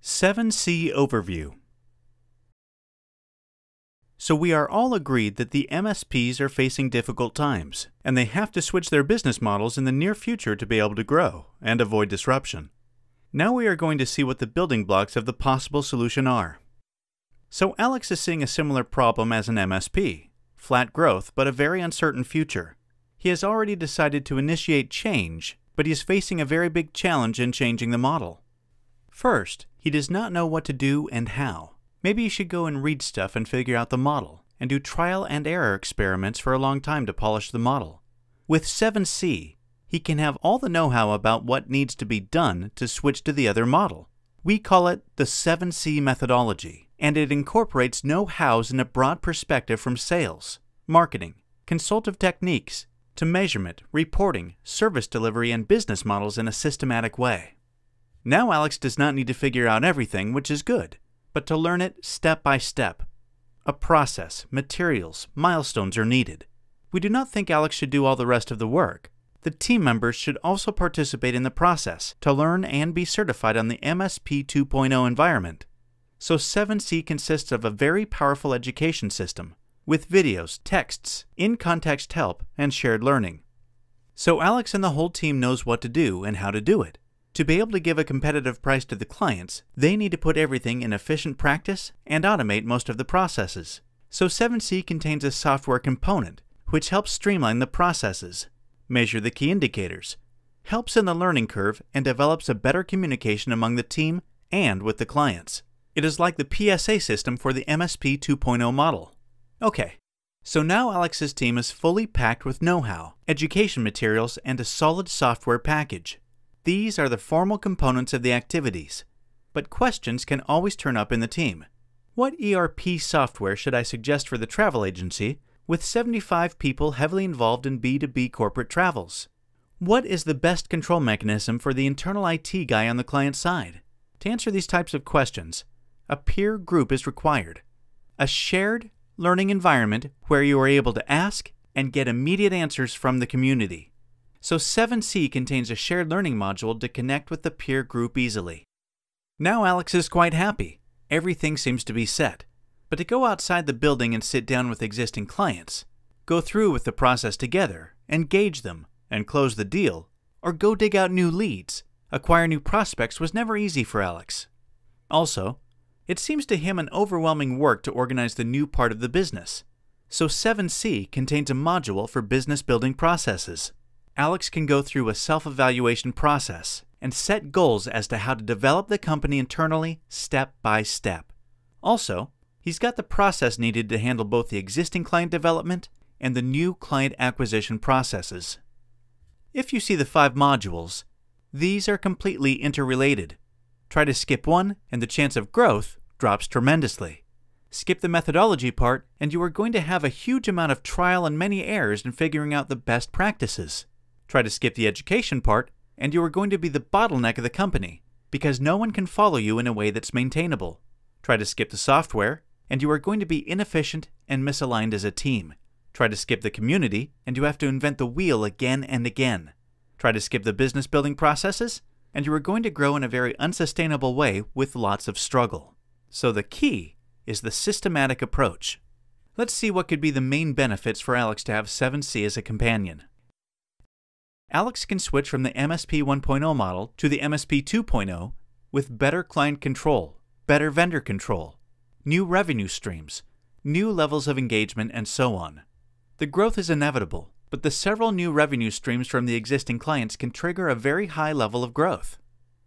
7C Overview. So we are all agreed that the MSPs are facing difficult times, and they have to switch their business models in the near future to be able to grow and avoid disruption. Now we are going to see what the building blocks of the possible solution are. So Alex is seeing a similar problem as an MSP, flat growth but a very uncertain future. He has already decided to initiate change, but he is facing a very big challenge in changing the model. First, he does not know what to do and how. Maybe you should go and read stuff and figure out the model, and do trial and error experiments for a long time to polish the model. With 7C, he can have all the know-how about what needs to be done to switch to the other model. We call it the 7C methodology, and it incorporates know-hows in a broad perspective from sales, marketing, consultative techniques, to measurement, reporting, service delivery, and business models in a systematic way. Now Alex does not need to figure out everything, which is good, but to learn it step by step. A process, materials, milestones are needed. We do not think Alex should do all the rest of the work. The team members should also participate in the process to learn and be certified on the MSP 2.0 environment. So 7C consists of a very powerful education system, with videos, texts, in-context help, and shared learning. So Alex and the whole team knows what to do and how to do it. To be able to give a competitive price to the clients, they need to put everything in efficient practice and automate most of the processes. So 7C contains a software component, which helps streamline the processes, measure the key indicators, helps in the learning curve, and develops a better communication among the team and with the clients. It is like the PSA system for the MSP 2.0 model. Okay, so now Alex's team is fully packed with know-how, education materials, and a solid software package. These are the formal components of the activities, but questions can always turn up in the team. What ERP software should I suggest for the travel agency with 75 people heavily involved in B2B corporate travels? What is the best control mechanism for the internal IT guy on the client side? To answer these types of questions, a peer group is required. A shared learning environment where you are able to ask and get immediate answers from the community. So 7C contains a shared learning module to connect with the peer group easily. Now Alex is quite happy. Everything seems to be set. But to go outside the building and sit down with existing clients, go through with the process together, engage them, and close the deal, or go dig out new leads, acquire new prospects was never easy for Alex. Also, it seems to him an overwhelming work to organize the new part of the business. So 7C contains a module for business building processes. Alex can go through a self-evaluation process and set goals as to how to develop the company internally step by step. Also, he's got the process needed to handle both the existing client development and the new client acquisition processes. If you see the 5 modules, these are completely interrelated. Try to skip one and the chance of growth drops tremendously. Skip the methodology part and you are going to have a huge amount of trial and many errors in figuring out the best practices. Try to skip the education part, and you are going to be the bottleneck of the company, because no one can follow you in a way that's maintainable. Try to skip the software, and you are going to be inefficient and misaligned as a team. Try to skip the community, and you have to invent the wheel again and again. Try to skip the business building processes, and you are going to grow in a very unsustainable way with lots of struggle. So the key is the systematic approach. Let's see what could be the main benefits for Alex to have 7C as a companion. Alex can switch from the MSP 1.0 model to the MSP 2.0 with better client control, better vendor control, new revenue streams, new levels of engagement, and so on. The growth is inevitable, but the several new revenue streams from the existing clients can trigger a very high level of growth.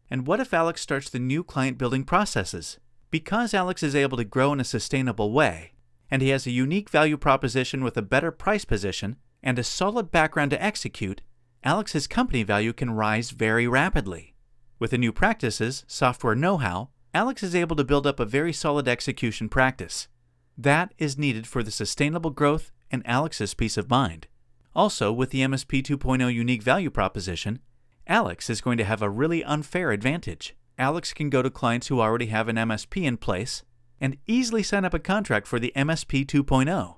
And what if Alex starts the new client building processes? Because Alex is able to grow in a sustainable way, and he has a unique value proposition with a better price position and a solid background to execute, Alex's company value can rise very rapidly. With the new practices, software know-how, Alex is able to build up a very solid execution practice. That is needed for the sustainable growth and Alex's peace of mind. Also, with the MSP 2.0 unique value proposition, Alex is going to have a really unfair advantage. Alex can go to clients who already have an MSP in place and easily sign up a contract for the MSP 2.0.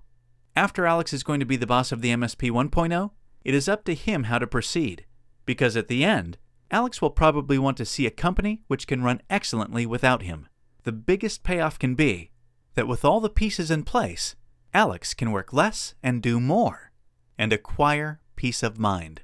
After Alex is going to be the boss of the MSP 1.0, it is up to him how to proceed, because at the end, Alex will probably want to see a company which can run excellently without him. The biggest payoff can be that with all the pieces in place, Alex can work less and do more, and acquire peace of mind.